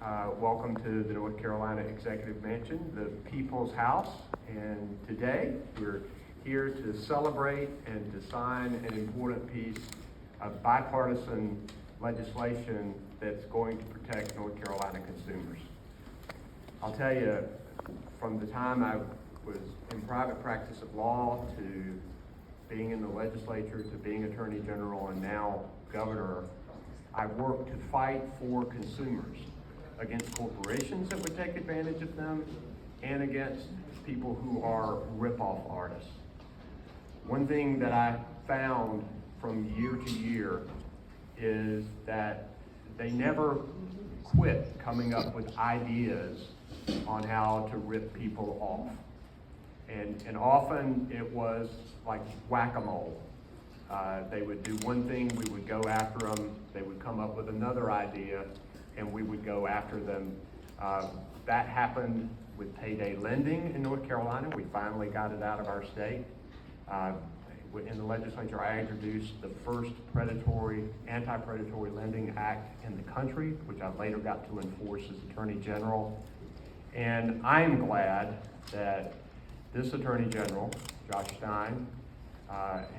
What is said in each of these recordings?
Welcome to the North Carolina Executive Mansion, the People's House. And today we're here to celebrate and to sign an important piece of bipartisan legislation that's going to protect North Carolina consumers. I'll tell you, from the time I was in private practice of law to being in the legislature to being Attorney General and now Governor, I've worked to fight for consumers against corporations that would take advantage of them and against people who are rip-off artists. One thing that I found from year to year is that they never quit coming up with ideas on how to rip people off. And often it was like whack-a-mole. They would do one thing, we would go after them, they would come up with another idea, and we would go after them. That happened with payday lending in North Carolina. We finally got it out of our state. In the legislature, I introduced the first anti-predatory lending act in the country, which I later got to enforce as Attorney General. And I am glad that this Attorney General, Josh Stein,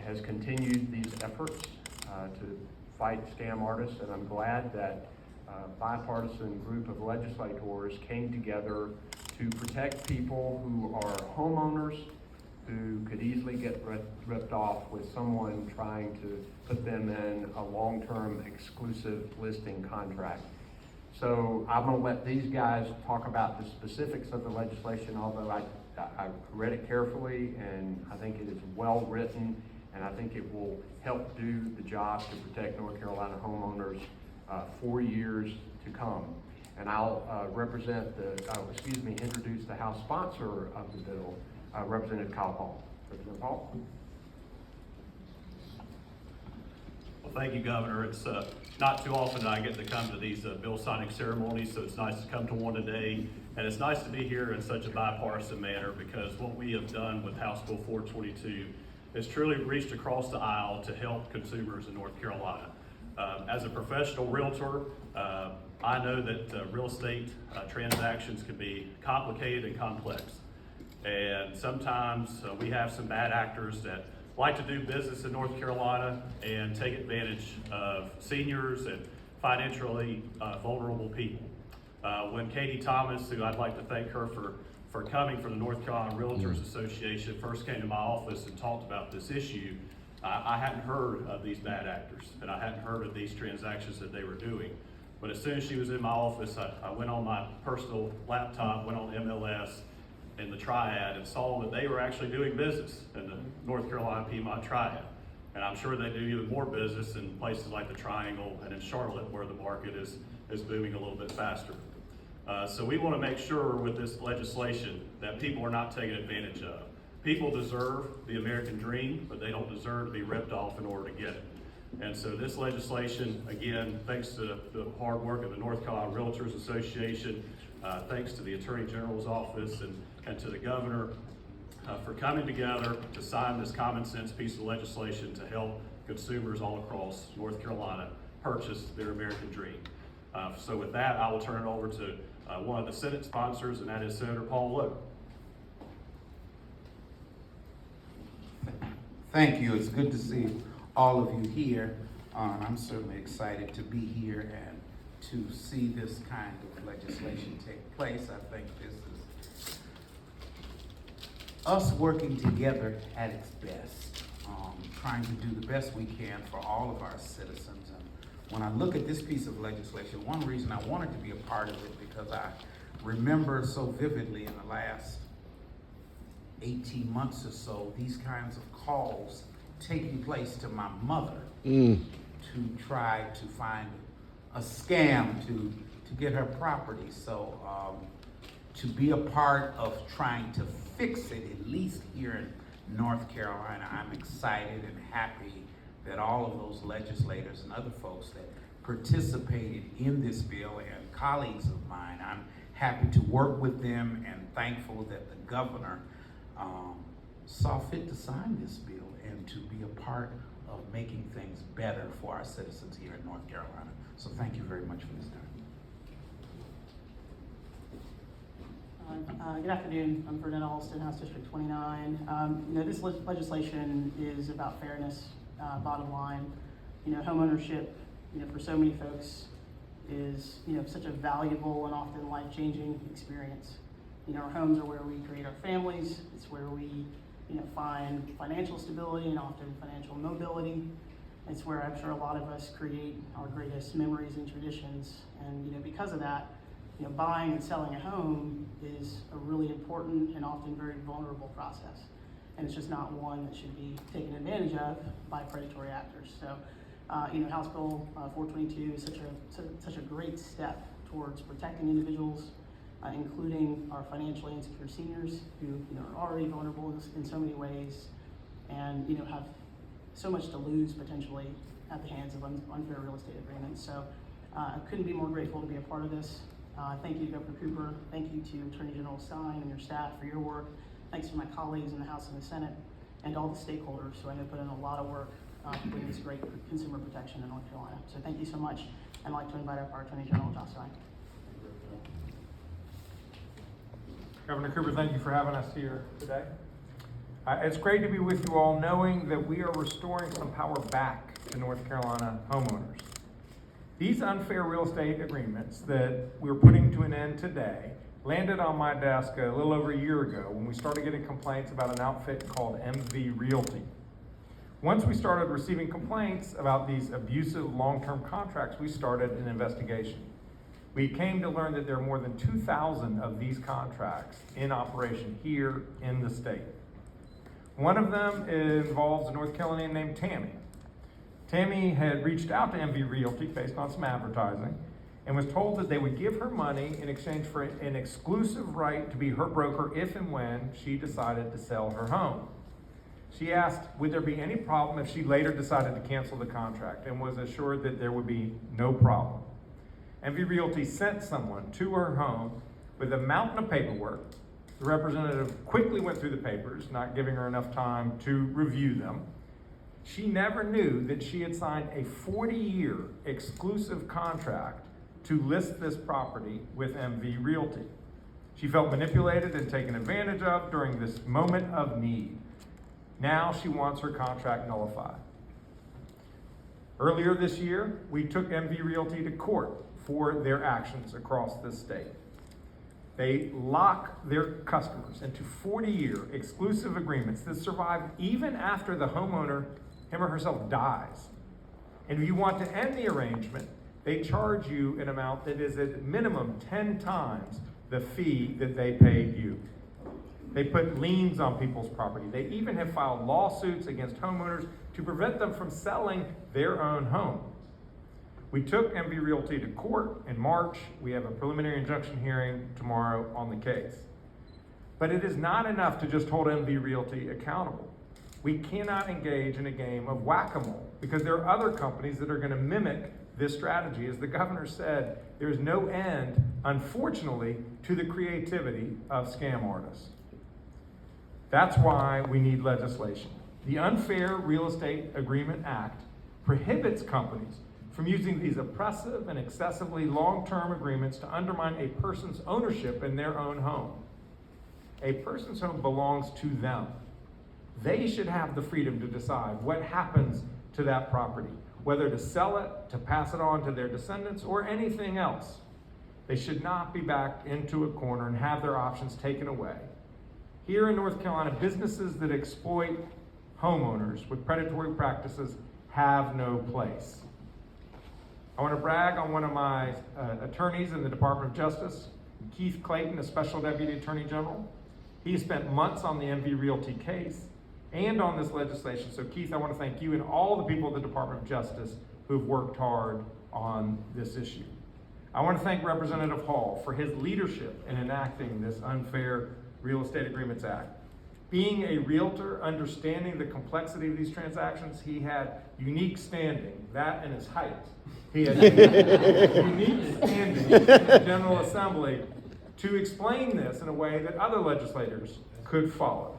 has continued these efforts to fight scam artists, and I'm glad that a bipartisan group of legislators came together to protect people who are homeowners who could easily get ripped off with someone trying to put them in a long-term exclusive listing contract. So I'm going to let these guys talk about the specifics of the legislation, although I read it carefully and I think it is well written, and I think it will help do the job to protect North Carolina homeowners for years to come. And I'll introduce the House sponsor of the bill, Representative Kyle Paul. Representative Paul? Well, thank you, Governor. It's not too often that I get to come to these bill signing ceremonies, so it's nice to come to one today. And it's nice to be here in such a bipartisan manner, because what we have done with House Bill 422 has truly reached across the aisle to help consumers in North Carolina. As a professional realtor, I know that real estate transactions can be complicated and complex. And sometimes we have some bad actors that like to do business in North Carolina and take advantage of seniors and financially vulnerable people. When Katie Thomas, who I'd like to thank her for coming from the North Carolina Realtors Association, first came to my office and talked about this issue, I hadn't heard of these bad actors, and I hadn't heard of these transactions that they were doing. But as soon as she was in my office, I went on my personal laptop, went on MLS and the Triad, and saw that they were actually doing business in the North Carolina Piedmont Triad. And I'm sure they do even more business in places like the Triangle and in Charlotte, where the market is booming a little bit faster. So we want to make sure with this legislation that people are not taken advantage of. People deserve the American dream, but they don't deserve to be ripped off in order to get it. And so this legislation, again, thanks to the hard work of the North Carolina Realtors Association, thanks to the Attorney General's office and to the Governor for coming together to sign this common sense piece of legislation to help consumers all across North Carolina purchase their American dream. So with that, I will turn it over to one of the Senate sponsors, and that is Senator Paul Lowe. Thank you. It's good to see all of you here. I'm certainly excited to be here and to see this kind of legislation take place. I think this is us working together at its best, trying to do the best we can for all of our citizens. And when I look at this piece of legislation, one reason I wanted to be a part of it, because I remember so vividly in the last 18 months or so, these kinds of calls taking place to my mother to try to find a scam to get her property. So to be a part of trying to fix it, at least here in North Carolina, I'm excited and happy that all of those legislators and other folks that participated in this bill, and colleagues of mine, I'm happy to work with them and thankful that the Governor saw fit to sign this bill and to be a part of making things better for our citizens here in North Carolina. So thank you very much for this time. Good afternoon. I'm Vernetta Alston, House District 29. This legislation is about fairness, bottom line. Homeownership, for so many folks is, such a valuable and often life-changing experience. Our homes are where we create our families. It's where we, find financial stability and often financial mobility. It's where I'm sure a lot of us create our greatest memories and traditions. And, because of that, buying and selling a home is a really important and often very vulnerable process. And it's just not one that should be taken advantage of by predatory actors. So, House Bill 422 is such a great step towards protecting individuals, including our financially insecure seniors who are already vulnerable in so many ways and have so much to lose potentially at the hands of unfair real estate agreements. So I couldn't be more grateful to be a part of this. Thank you to Governor Cooper. Thank you to Attorney General Stein and your staff for your work. Thanks to my colleagues in the House and the Senate and all the stakeholders who I know put in a lot of work to bring this great consumer protection in North Carolina. So thank you so much. I'd like to invite up our Attorney General, Josh Stein. Governor Cooper, thank you for having us here today. It's great to be with you all, knowing that we are restoring some power back to North Carolina homeowners. These unfair real estate agreements that we're putting to an end today landed on my desk a little over a year ago when we started getting complaints about an outfit called MV Realty. Once we started receiving complaints about these abusive long-term contracts, we started an investigation. We came to learn that there are more than 2,000 of these contracts in operation here in the state. One of them involves a North Carolinian named Tammy. Tammy had reached out to MV Realty based on some advertising and was told that they would give her money in exchange for an exclusive right to be her broker if and when she decided to sell her home. She asked, would there be any problem if she later decided to cancel the contract, and was assured that there would be no problem. MV Realty sent someone to her home with a mountain of paperwork. The representative quickly went through the papers, not giving her enough time to review them. She never knew that she had signed a 40-year exclusive contract to list this property with MV Realty. She felt manipulated and taken advantage of during this moment of need. Now she wants her contract nullified. Earlier this year, we took MV Realty to court for their actions across the state. They lock their customers into 40-year exclusive agreements that survive even after the homeowner, him or herself, dies. And if you want to end the arrangement, they charge you an amount that is at minimum 10 times the fee that they paid you. They put liens on people's property. They even have filed lawsuits against homeowners to prevent them from selling their own home. We took MV Realty to court in March. We have a preliminary injunction hearing tomorrow on the case. But it is not enough to just hold MV Realty accountable. We cannot engage in a game of whack-a-mole because there are other companies that are going to mimic this strategy. As the governor said, there is no end, unfortunately, to the creativity of scam artists. That's why we need legislation. The Unfair Real Estate Agreement Act prohibits companies from using these oppressive and excessively long-term agreements to undermine a person's ownership in their own home. A person's home belongs to them. They should have the freedom to decide what happens to that property, whether to sell it, to pass it on to their descendants, or anything else. They should not be backed into a corner and have their options taken away. Here in North Carolina, businesses that exploit homeowners with predatory practices have no place. I want to brag on one of my attorneys in the Department of Justice, Keith Clayton, a Special Deputy Attorney General. He spent months on the MV Realty case and on this legislation. So Keith, I want to thank you and all the people at the Department of Justice who've worked hard on this issue. I want to thank Representative Hall for his leadership in enacting this Unfair Real Estate Agreements Act. Being a realtor, understanding the complexity of these transactions, he had unique standing, that and his height. He had unique standing in the General Assembly to explain this in a way that other legislators could follow.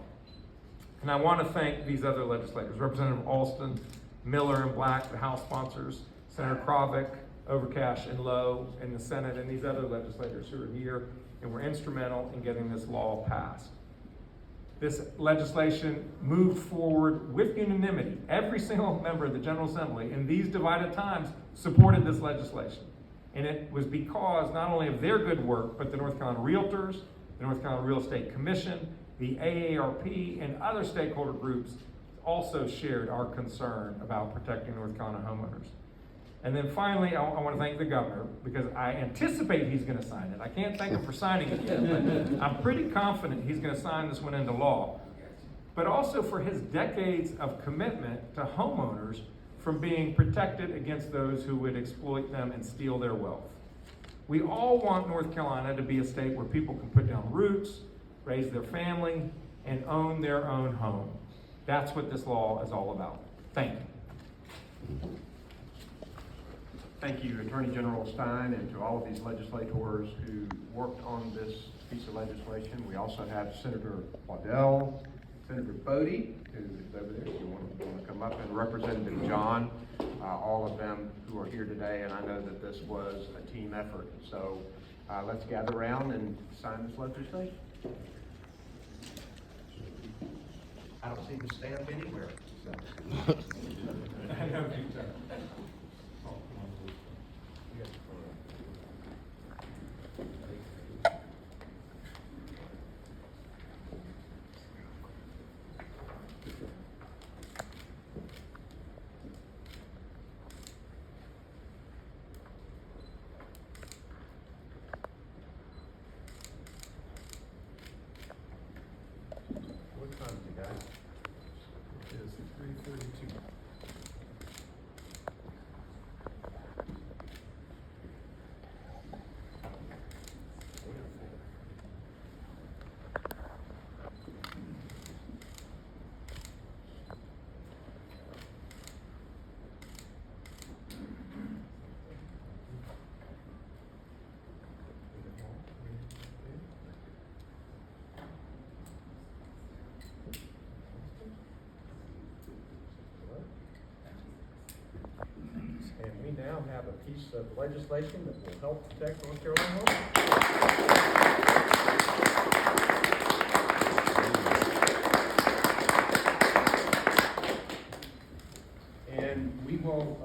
And I want to thank these other legislators, Representative Alston, Miller, and Black, the House sponsors, Senator Kravick, Overcash and Lowe in the Senate and these other legislators who are here and were instrumental in getting this law passed. This legislation moved forward with unanimity. Every single member of the General Assembly in these divided times supported this legislation. And it was because not only of their good work, but the North Carolina Realtors, the North Carolina Real Estate Commission, the AARP, and other stakeholder groups also shared our concern about protecting North Carolina homeowners. And then finally, I want to thank the governor because I anticipate he's going to sign it. I can't thank him for signing it yet, but I'm pretty confident he's going to sign this one into law. But also for his decades of commitment to homeowners from being protected against those who would exploit them and steal their wealth. We all want North Carolina to be a state where people can put down roots, raise their family, and own their own home. That's what this law is all about. Thank you. Thank you, Attorney General Stein, and to all of these legislators who worked on this piece of legislation. We also have Senator Waddell, Senator Bodie, who is over there, if you want to come up, and Representative John, all of them who are here today, and I know that this was a team effort. So let's gather around and sign this legislation. I don't see the stamp anywhere. So. What time is it, guys? It is 3:32. And we now have a piece of legislation that will help protect North Carolina homeowners. And we will,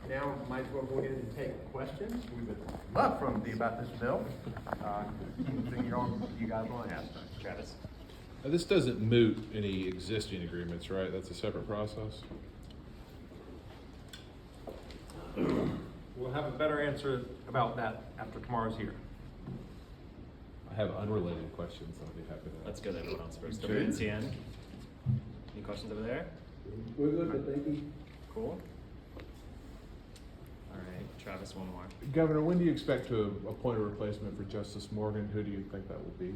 now might as well go ahead and take questions. We would love from you about this bill. Anything you guys want to ask, Travis? This doesn't moot any existing agreements, right? That's a separate process? We'll have a better answer about that after tomorrow's here. I have unrelated questions, I'll be happy to. Let's go to everyone else first. Sure. WNCN. Any questions over there? We're good, but thank you. Cool. All right, Travis, one more. Governor, when do you expect to appoint a replacement for Justice Morgan? Who do you think that will be?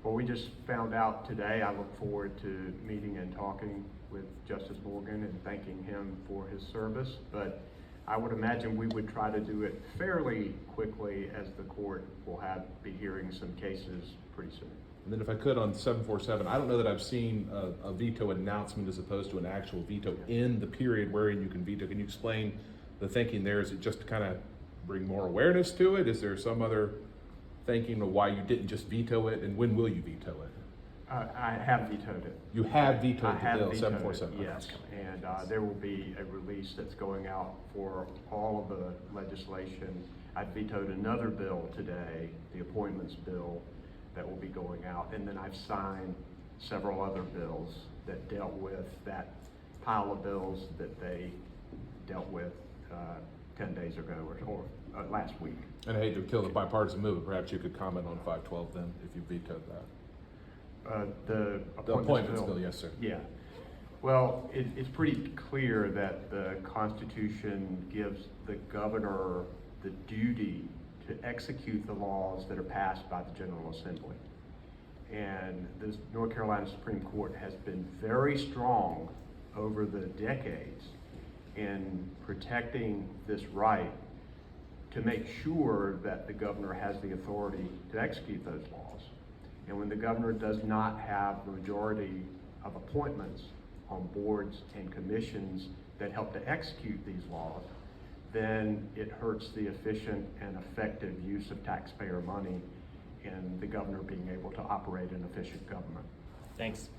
Well, we just found out today. I look forward to meeting and talking with Justice Morgan and thanking him for his service. But I would imagine we would try to do it fairly quickly as the court will be hearing some cases pretty soon. And then if I could on 747, I don't know that I've seen a veto announcement as opposed to an actual veto in the period wherein you can veto. Can you explain the thinking there? Is it just to kind of bring more awareness to it? Is there some other thinking of why you didn't just veto it, and when will you veto it? I have vetoed it. You have I vetoed have the bill, vetoed 747. it, yes, and there will be a release that's going out for all of the legislation. I vetoed another bill today, the appointments bill, that will be going out, and then I've signed several other bills that dealt with that pile of bills that they dealt with 10 days ago or last week. And I hate to kill the bipartisan movement, perhaps you could comment on 512 then, if you vetoed that. The appointments bill, yes, sir. Yeah. Well, it's pretty clear that the Constitution gives the governor the duty to execute the laws that are passed by the General Assembly. And the North Carolina Supreme Court has been very strong over the decades in protecting this right to make sure that the governor has the authority to execute those laws. And when the governor does not have the majority of appointments on boards and commissions that help to execute these laws, then it hurts the efficient and effective use of taxpayer money and the governor being able to operate an efficient government. Thanks.